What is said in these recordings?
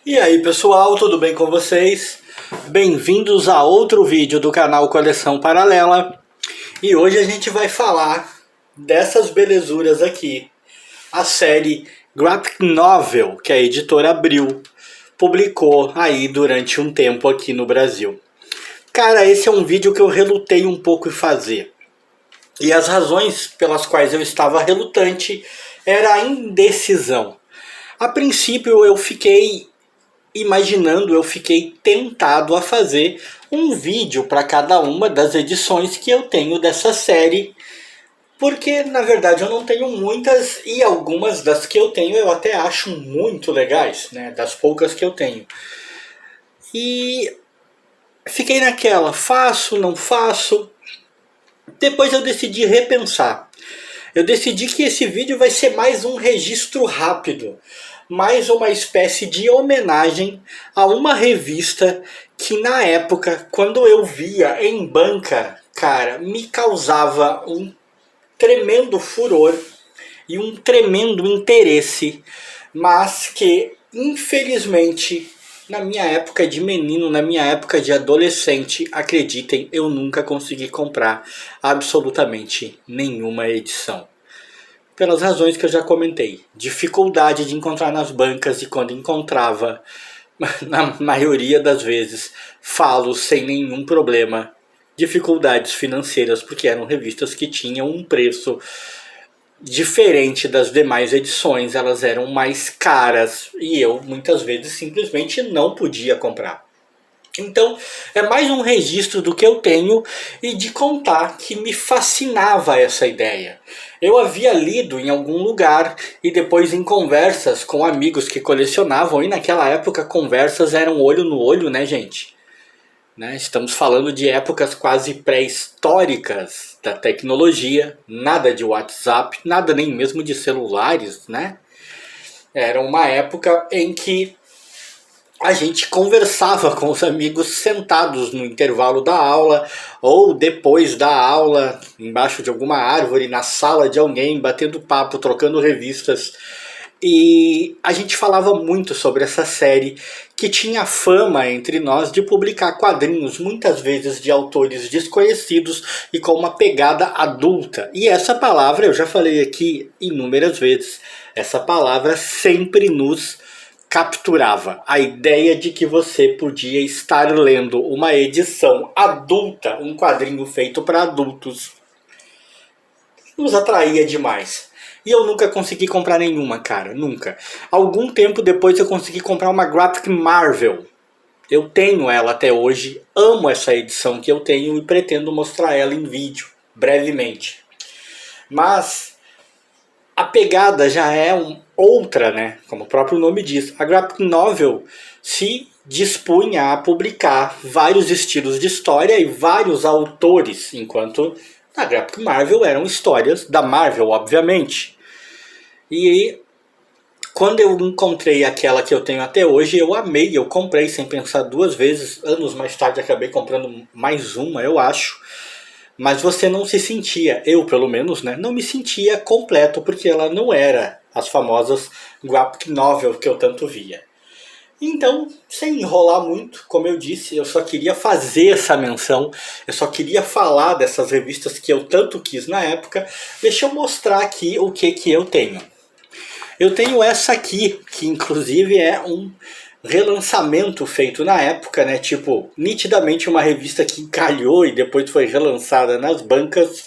E aí pessoal, tudo bem com vocês? Bem-vindos a outro vídeo do canal Coleção Paralela. E hoje a gente vai falar dessas belezuras aqui. A série Graphic Novel que a editora Abril publicou aí durante um tempo aqui no Brasil. Cara, esse é um vídeo que eu relutei um pouco em fazer. E as razões pelas quais eu estava relutante era a indecisão. A princípio eu fiquei imaginando, eu fiquei tentado a fazer um vídeo para cada uma das edições que eu tenho dessa série, porque na verdade eu não tenho muitas e algumas das que eu tenho eu até acho muito legais, né, das poucas que eu tenho. E fiquei naquela, faço, não faço. Depois eu decidi repensar. Eu decidi que esse vídeo vai ser mais um registro rápido, mais uma espécie de homenagem a uma revista que na época, quando eu via em banca, cara, me causava um tremendo furor e um tremendo interesse, mas que infelizmente na minha época de menino, na minha época de adolescente, acreditem, eu nunca consegui comprar absolutamente nenhuma edição. Pelas razões que eu já comentei. Dificuldade de encontrar nas bancas e quando encontrava, na maioria das vezes, falo sem nenhum problema. Dificuldades financeiras, porque eram revistas que tinham um preço diferente das demais edições, elas eram mais caras e eu muitas vezes simplesmente não podia comprar. Então é mais um registro do que eu tenho e de contar que me fascinava essa ideia. Eu havia lido em algum lugar e depois em conversas com amigos que colecionavam, e naquela época conversas eram olho no olho, né, gente? Estamos falando de épocas quase pré-históricas da tecnologia, nada de WhatsApp, nada nem mesmo de celulares, né? Era uma época em que a gente conversava com os amigos sentados no intervalo da aula ou depois da aula, embaixo de alguma árvore, na sala de alguém, batendo papo, trocando revistas. E a gente falava muito sobre essa série que tinha fama entre nós de publicar quadrinhos, muitas vezes de autores desconhecidos e com uma pegada adulta. E essa palavra, eu já falei aqui inúmeras vezes, essa palavra sempre nos capturava. A ideia de que você podia estar lendo uma edição adulta, um quadrinho feito para adultos, nos atraía demais. E eu nunca consegui comprar nenhuma, cara, nunca. Algum tempo depois eu consegui comprar uma Graphic Marvel. Eu tenho ela até hoje, amo essa edição que eu tenho e pretendo mostrar ela em vídeo, brevemente. Mas a pegada já é outra, né? Como o próprio nome diz. A Graphic Novel se dispunha a publicar vários estilos de história e vários autores, enquanto na Graphic Marvel eram histórias da Marvel, obviamente. E quando eu encontrei aquela que eu tenho até hoje, eu amei, eu comprei sem pensar duas vezes. Anos mais tarde acabei comprando mais uma, eu acho. Mas você não se sentia, eu pelo menos, né, não me sentia completo, porque ela não era as famosas Graphic Novel que eu tanto via. Então, sem enrolar muito, como eu disse, eu só queria fazer essa menção, eu só queria falar dessas revistas que eu tanto quis na época. Deixa eu mostrar aqui o que eu tenho. Eu tenho essa aqui, que inclusive é um relançamento feito na época, né? Tipo, nitidamente uma revista que calhou e depois foi relançada nas bancas.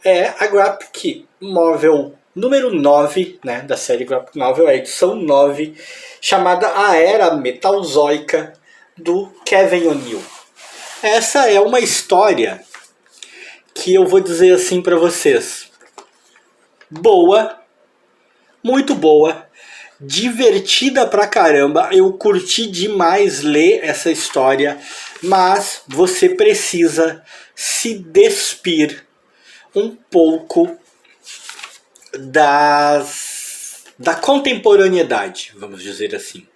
É a Graphic Novel número 9, né, da série Graphic Novel, a edição 9, chamada A Era Metalzoica, do Kevin O'Neill. Essa é uma história que eu vou dizer assim pra vocês. Boa, muito boa, divertida pra caramba, eu curti demais ler essa história, mas você precisa se despir um pouco da contemporaneidade, vamos dizer assim.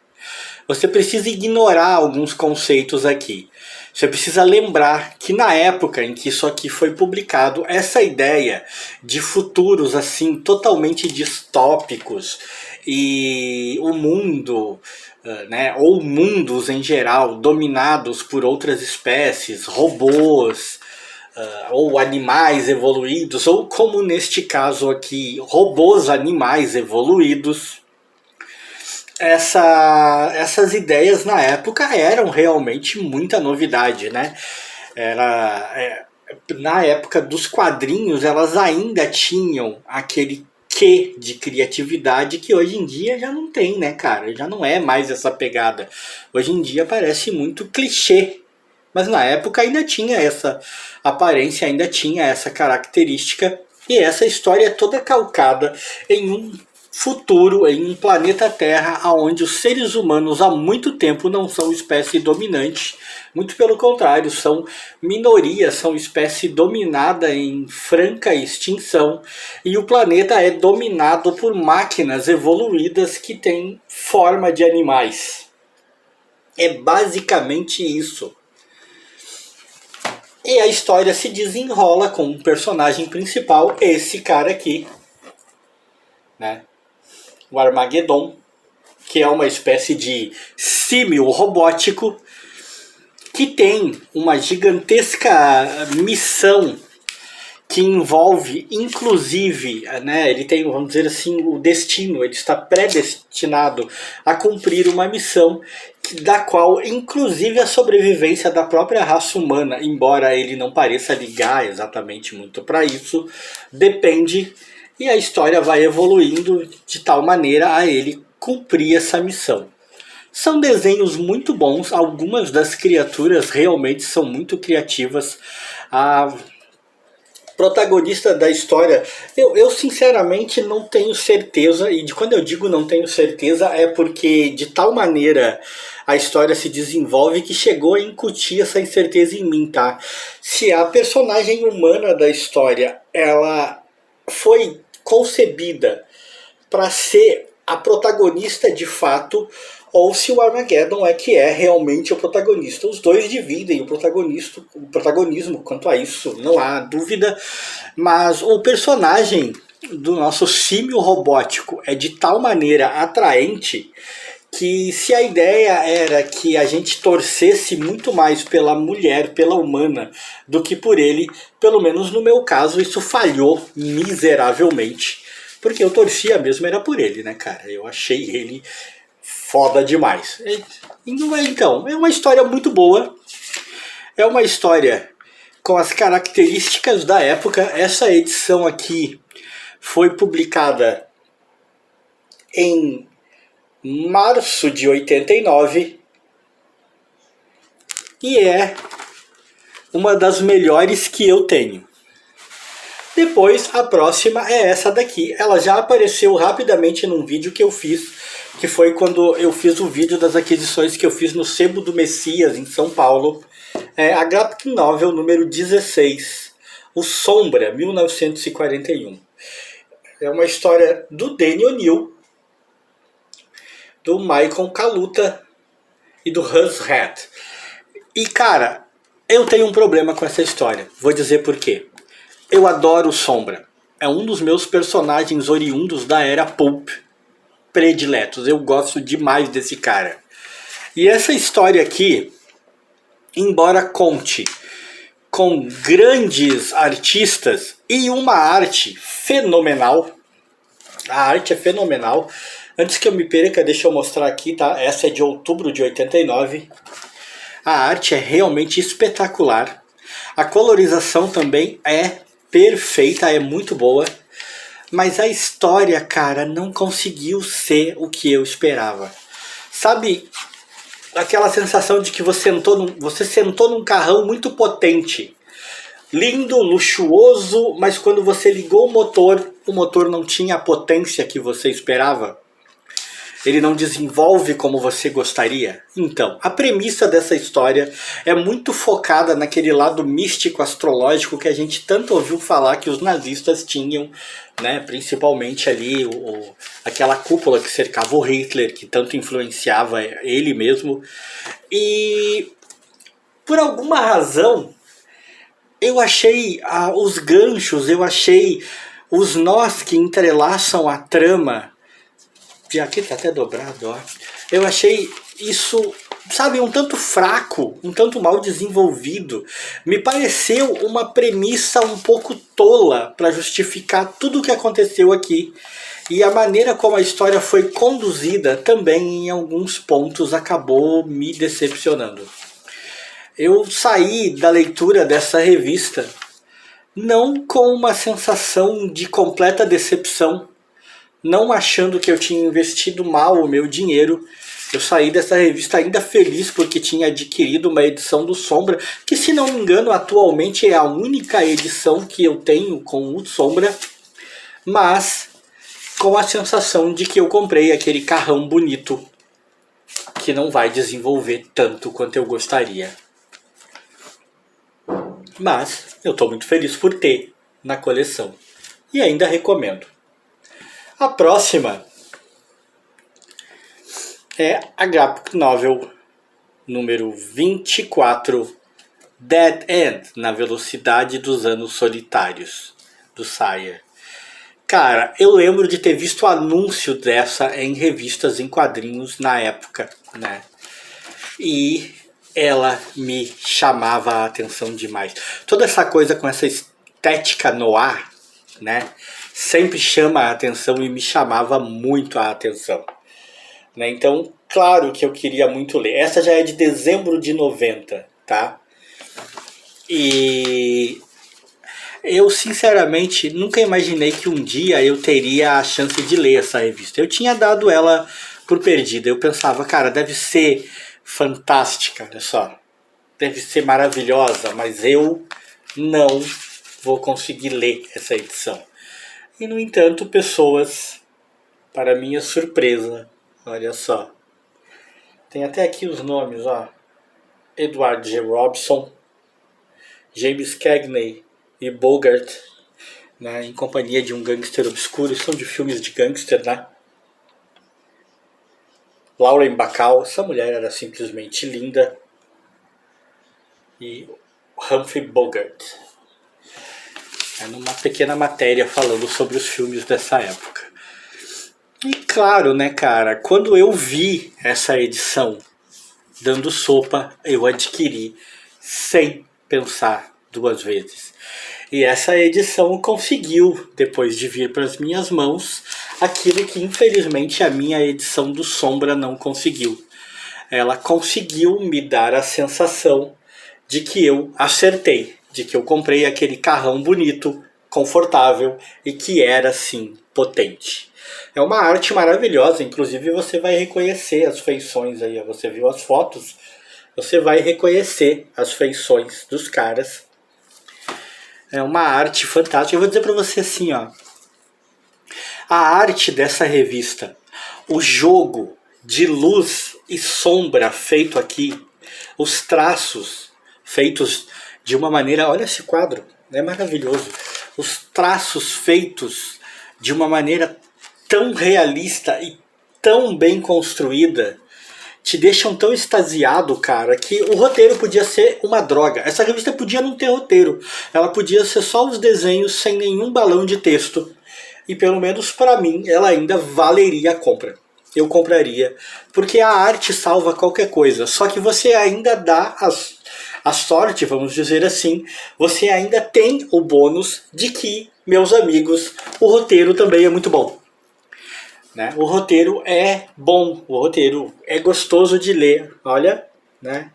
Você precisa ignorar alguns conceitos aqui. Você precisa lembrar que na época em que isso aqui foi publicado, essa ideia de futuros assim totalmente distópicos e o mundo né, ou mundos em geral dominados por outras espécies, robôs, ou animais evoluídos, ou como neste caso aqui, robôs animais evoluídos. Essas ideias na época eram realmente muita novidade, né? Na época dos quadrinhos, elas ainda tinham aquele quê de criatividade que hoje em dia já não tem, né, cara? Já não é mais essa pegada. Hoje em dia parece muito clichê, mas na época ainda tinha essa aparência, ainda tinha essa característica, e essa história é toda calcada em um futuro, em um planeta Terra, onde os seres humanos há muito tempo não são espécie dominante, muito pelo contrário, são minoria, são espécie dominada em franca extinção, e o planeta é dominado por máquinas evoluídas que têm forma de animais. É basicamente isso. E a história se desenrola com um personagem principal, esse cara aqui, né? O Armageddon, que é uma espécie de símil robótico que tem uma gigantesca missão que envolve, inclusive, né, ele tem, vamos dizer assim, o destino, ele está predestinado a cumprir uma missão da qual, inclusive, a sobrevivência da própria raça humana, embora ele não pareça ligar exatamente muito para isso, depende. E a história vai evoluindo de tal maneira a ele cumprir essa missão. São desenhos muito bons, algumas das criaturas realmente são muito criativas. A protagonista da história, eu sinceramente não tenho certeza, e quando eu digo não tenho certeza é porque de tal maneira a história se desenvolve que chegou a incutir essa incerteza em mim, tá? Se a personagem humana da história, ela foi concebida para ser a protagonista de fato, ou se o Armageddon é que é realmente o protagonista. Os dois dividem o protagonismo quanto a isso, não há dúvida, mas o personagem do nosso símio robótico é de tal maneira atraente que, se a ideia era que a gente torcesse muito mais pela mulher, pela humana, do que por ele, pelo menos no meu caso, isso falhou miseravelmente. Porque eu torcia mesmo era por ele, né, cara? Eu achei ele foda demais. Então, é uma história muito boa. É uma história com as características da época. Essa edição aqui foi publicada em março de 89 e é uma das melhores que eu tenho. Depois, a próxima é essa daqui. Ela já apareceu rapidamente num vídeo que eu fiz, que foi quando eu fiz o vídeo das aquisições que eu fiz no Sebo do Messias, em São Paulo. É a Graphic Novel número 16, O Sombra, 1941. É uma história do Danny O'Neill, do Michael Kaluta e do Russ Head. E, cara, eu tenho um problema com essa história. Vou dizer por quê. Eu adoro o Sombra. É um dos meus personagens oriundos da era Pulp prediletos. Eu gosto demais desse cara. E essa história aqui, embora conte com grandes artistas e uma arte fenomenal, a arte é fenomenal. Antes que eu me perca, deixa eu mostrar aqui, tá? Essa é de outubro de 89. A arte é realmente espetacular. A colorização também é perfeita, é muito boa. Mas a história, cara, não conseguiu ser o que eu esperava. Sabe aquela sensação de que você sentou num carrão muito potente, lindo, luxuoso, mas quando você ligou o motor não tinha a potência que você esperava? Ele não desenvolve como você gostaria? Então, a premissa dessa história é muito focada naquele lado místico astrológico que a gente tanto ouviu falar que os nazistas tinham, né? Principalmente ali aquela cúpula que cercava o Hitler, que tanto influenciava ele mesmo. E por alguma razão eu achei os ganchos, eu achei os nós que entrelaçam a trama E aqui tá até dobrado, ó. Eu achei isso, sabe, um tanto fraco, um tanto mal desenvolvido. Me pareceu uma premissa um pouco tola para justificar tudo o que aconteceu aqui. E a maneira como a história foi conduzida também em alguns pontos acabou me decepcionando. Eu saí da leitura dessa revista não com uma sensação de completa decepção, não achando que eu tinha investido mal o meu dinheiro. Eu saí dessa revista ainda feliz porque tinha adquirido uma edição do Sombra, que, se não me engano, atualmente é a única edição que eu tenho com o Sombra, mas com a sensação de que eu comprei aquele carrão bonito que não vai desenvolver tanto quanto eu gostaria. Mas eu estou muito feliz por ter na coleção e ainda recomendo. A próxima é a graphic novel número 24, Dead End, na velocidade dos anos solitários, do Sayer. Cara, eu lembro de ter visto o anúncio dessa em revistas em quadrinhos na época, né? E ela me chamava a atenção demais. Toda essa coisa com essa estética noir, né? Sempre chama a atenção e me chamava muito a atenção, né? Então, claro que eu queria muito ler. Essa já é de dezembro de 90, tá? E eu, sinceramente, nunca imaginei que um dia eu teria a chance de ler essa revista. Eu tinha dado ela por perdida. Eu pensava, cara, deve ser fantástica, olha só. Deve ser maravilhosa, mas eu não vou conseguir ler essa edição. E, no entanto, pessoas, para minha surpresa, olha só. Tem até aqui os nomes, ó. Edward G. Robson, James Cagney e Bogart, né, em companhia de um gangster obscuro. São de filmes de gangster, né? Lauren Bacall, essa mulher era simplesmente linda. E Humphrey Bogart. É numa pequena matéria falando sobre os filmes dessa época. E claro, né, cara, quando eu vi essa edição dando sopa, eu adquiri sem pensar duas vezes. E essa edição conseguiu, depois de vir para as minhas mãos, aquilo que infelizmente a minha edição do Sombra não conseguiu. Ela conseguiu me dar a sensação de que eu acertei, de que eu comprei aquele carrão bonito, confortável e que era, sim, potente. É uma arte maravilhosa, inclusive você vai reconhecer as feições aí, você viu as fotos, você vai reconhecer as feições dos caras. É uma arte fantástica. Eu vou dizer pra você assim, ó, a arte dessa revista, o jogo de luz e sombra feito aqui, os traços feitos de uma maneira, olha esse quadro, é maravilhoso. Os traços feitos de uma maneira tão realista e tão bem construída te deixam tão extasiado, cara, que o roteiro podia ser uma droga. Essa revista podia não ter roteiro. Ela podia ser só os desenhos sem nenhum balão de texto. E pelo menos para mim, ela ainda valeria a compra. Eu compraria. Porque a arte salva qualquer coisa. Só que você ainda dá a sorte, vamos dizer assim, você ainda tem o bônus de que, meus amigos, o roteiro também é muito bom. Né? O roteiro é bom, o roteiro é gostoso de ler, olha, né?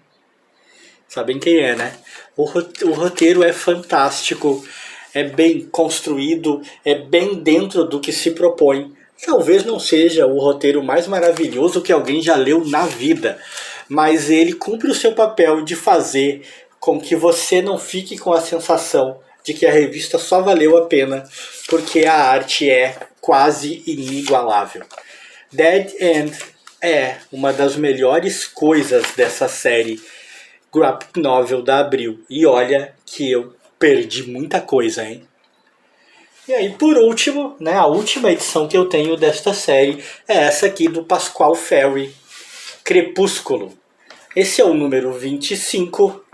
Sabem quem é, né? O roteiro é fantástico, é bem construído, é bem dentro do que se propõe. Talvez não seja o roteiro mais maravilhoso que alguém já leu na vida, mas ele cumpre o seu papel de fazer com que você não fique com a sensação de que a revista só valeu a pena porque a arte é quase inigualável. Dead End é uma das melhores coisas dessa série graphic novel da Abril. E olha que eu perdi muita coisa, hein? E aí, por último, né, a última edição que eu tenho desta série é essa aqui do Pasqual Ferry, Crepúsculo. Esse é o número 25,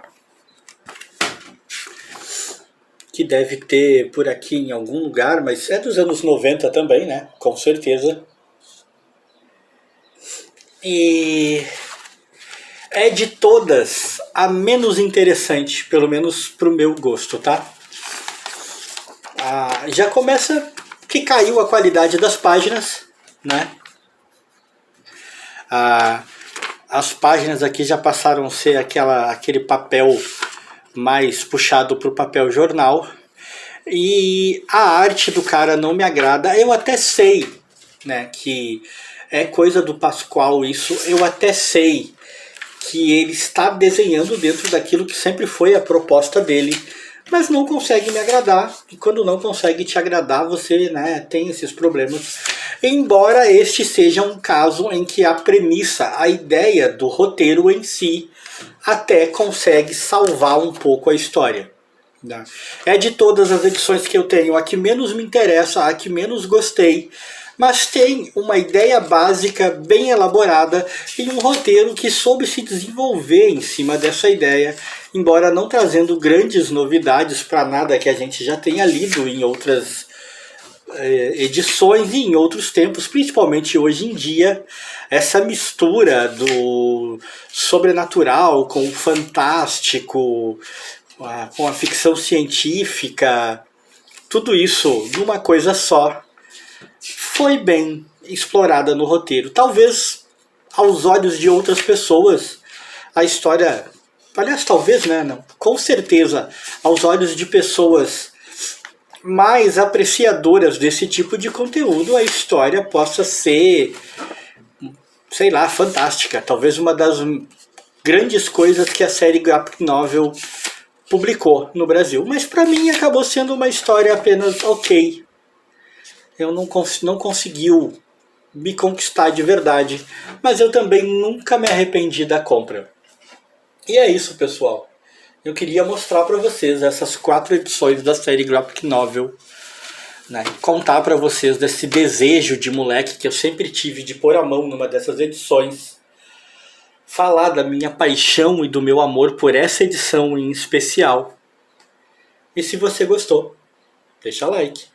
que deve ter por aqui em algum lugar, mas é dos anos 90 também, né? Com certeza. E é de todas a menos interessante, pelo menos pro meu gosto, tá? Já começa que caiu a qualidade das páginas, né? As páginas aqui já passaram a ser aquele papel mais puxado para o papel jornal. E a arte do cara não me agrada. Eu até sei, né, que é coisa do Pascoal isso. Eu até sei que ele está desenhando dentro daquilo que sempre foi a proposta dele, mas não consegue me agradar. E quando não consegue te agradar, você, né, tem esses problemas. Embora este seja um caso em que a premissa, a ideia do roteiro em si, até consegue salvar um pouco a história. É de todas as edições que eu tenho a que menos me interessa, a que menos gostei, mas tem uma ideia básica bem elaborada e um roteiro que soube se desenvolver em cima dessa ideia, embora não trazendo grandes novidades para nada que a gente já tenha lido em outras edições e em outros tempos, principalmente hoje em dia. Essa mistura do sobrenatural com o fantástico, com a ficção científica, tudo isso numa coisa só, foi bem explorada no roteiro. Talvez aos olhos de outras pessoas a história, aliás, talvez, né, não, com certeza aos olhos de pessoas mais apreciadoras desse tipo de conteúdo, a história possa ser, sei lá, fantástica. Talvez uma das grandes coisas que a série Graphic Novel publicou no Brasil. Mas para mim acabou sendo uma história apenas ok. Eu não conseguiu me conquistar de verdade. Mas eu também nunca me arrependi da compra. E é isso, pessoal. Eu queria mostrar para vocês essas 4 edições da série Graphic Novel, né? Contar para vocês desse desejo de moleque que eu sempre tive de pôr a mão numa dessas edições. Falar da minha paixão e do meu amor por essa edição em especial. E se você gostou, deixa like.